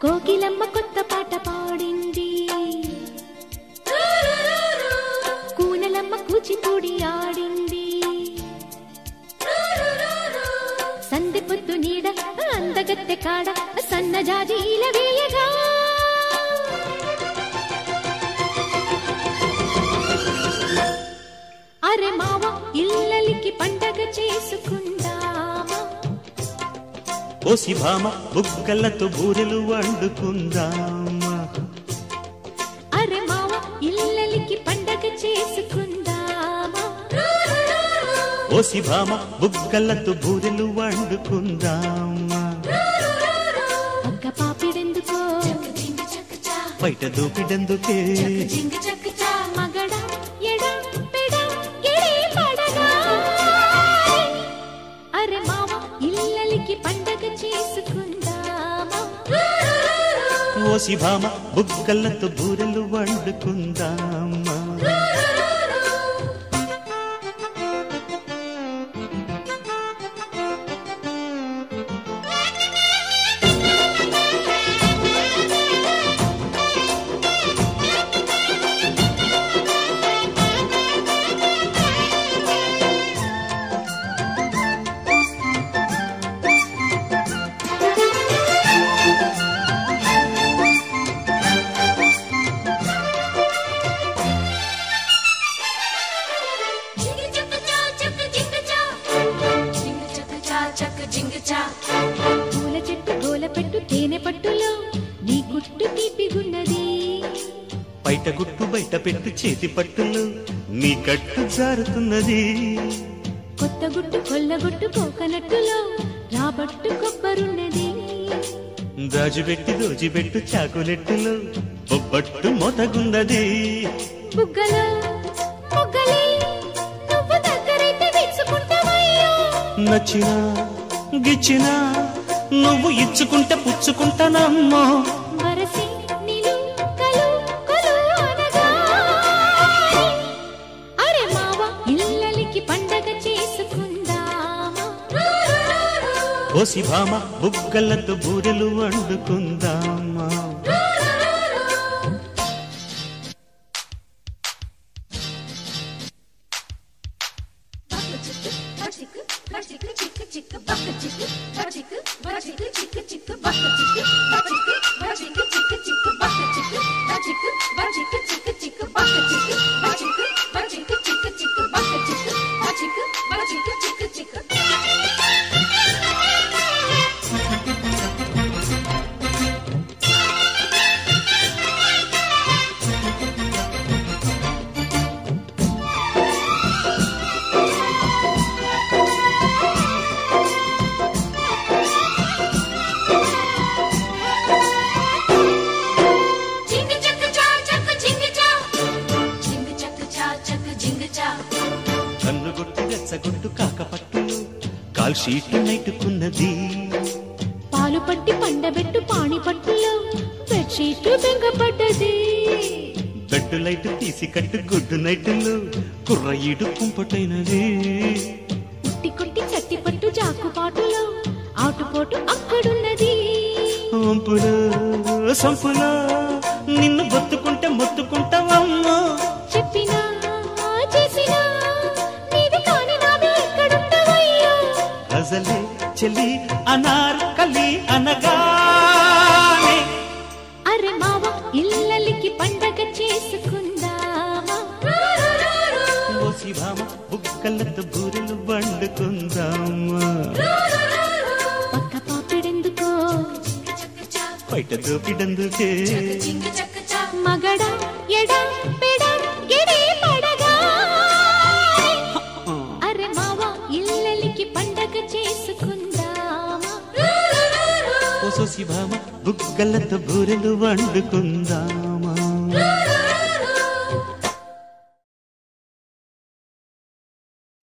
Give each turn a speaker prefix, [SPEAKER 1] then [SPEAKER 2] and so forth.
[SPEAKER 1] కోకిలమ్మ కొత్త పాట పాడింది, కూనలమ్మ కూచిపూడి ఆడింది, సందె పొద్దు నీడ అందగత్తె కాడ సన్నజాజీల వేయగా, అరే మావ ఇల్లలికి పండగ చేసుకుందామా,
[SPEAKER 2] ఓసి భామ బుగ్గలతో బూరెలు వండుకుందామా,
[SPEAKER 1] అరే మావ ఇల్లలికి పండగ చేసుకుందామా,
[SPEAKER 2] ఓసి భామ బుగ్గలతో బూరెలు వండుకుందామా,
[SPEAKER 1] పక్క పాపిడెందుకో
[SPEAKER 2] బయట దూపిడెందుకే,
[SPEAKER 1] మగడ ఎడ పెడ గిడి పడగా, అరే మావ ఇల్లలికి పండగ చేసుకుందామా,
[SPEAKER 2] ఓసి భామ బుగ్గలతో బూరెలు వండుకుందామా.
[SPEAKER 1] పూల చెట్టు గోల పెట్టు తేనె పట్టులో నీ గుట్టు తీపిగున్నది,
[SPEAKER 2] బయట గుట్టు బయట పెట్టు చేతి పట్టులు నీ కట్టు జారుతున్నది,
[SPEAKER 1] కొత్త గుట్టు కొల్లగొట్టు కోకనట్టులో రాబట్టు కొబ్బరున్నది,
[SPEAKER 2] దాజుబెట్టి దోజిబెట్టు చాకులెట్టులు బొబ్బట్టు మొతగున్నది,
[SPEAKER 1] బుగ్గలో బుగ్గలే నువ్వు దగ్గరైతే విచ్చుకుంటావయ్యో,
[SPEAKER 2] నచ్చినా గిచ్చినా నువ్వు ఇచ్చుకుంటే పుచ్చుకుంటానమ్మో,
[SPEAKER 1] వరసి నిలు కలు కొలు అనగా, అరే మావ ఇల్లలికి పండగ చేసుకుందామా,
[SPEAKER 2] ఓసి భామ బుగ్గలతో బూరెలు వండుకుందామా. కన్నుగొట్టు రెచ్చగొట్టు కాకపట్టులు కాల్షీట్లు నెట్టుకున్నది,
[SPEAKER 1] పాలు పట్టి పండబెట్టు పాణి పట్టులో బెడ్షీట్ బెంగపడ్డది,
[SPEAKER 2] బెడ్డు లైట్ తీసి కట్టు గుడ్డు నైటులు కుర్ర ఈడు కుంపటైనది,
[SPEAKER 1] ఉట్టి కొట్టి చట్టి పట్టు జాకుపాటులో ఆటుపోటు అక్కడున్నది,
[SPEAKER 2] వంపులో సంపులో నిన్ను బొత్తుకుంటే మొత్తుకుంటావమ్మో,
[SPEAKER 1] చెప్పినా చేసినా నీది కాని నాది ఎక్కడుంటావయ్యో,
[SPEAKER 2] అసలే చెల్లి అనార్కలి అనగానే,
[SPEAKER 1] అరే మావ ఇల్లలికి పండగ చేసుకుందామా,
[SPEAKER 2] ఓసి భామ బుగ్గలతో బూరెలు వండుకుందామా,
[SPEAKER 1] పక్క పాపిడెందుకో
[SPEAKER 2] బయట దూపిడందుకే,
[SPEAKER 1] మగడ ఎడ పెడ గిడి పడగా, అరే మావ ఇల్లలికి పండగ చేసుకుందామా,
[SPEAKER 2] ఓ సోసి భామ బుగ్గలతో బూరెలు వండుకుందామా.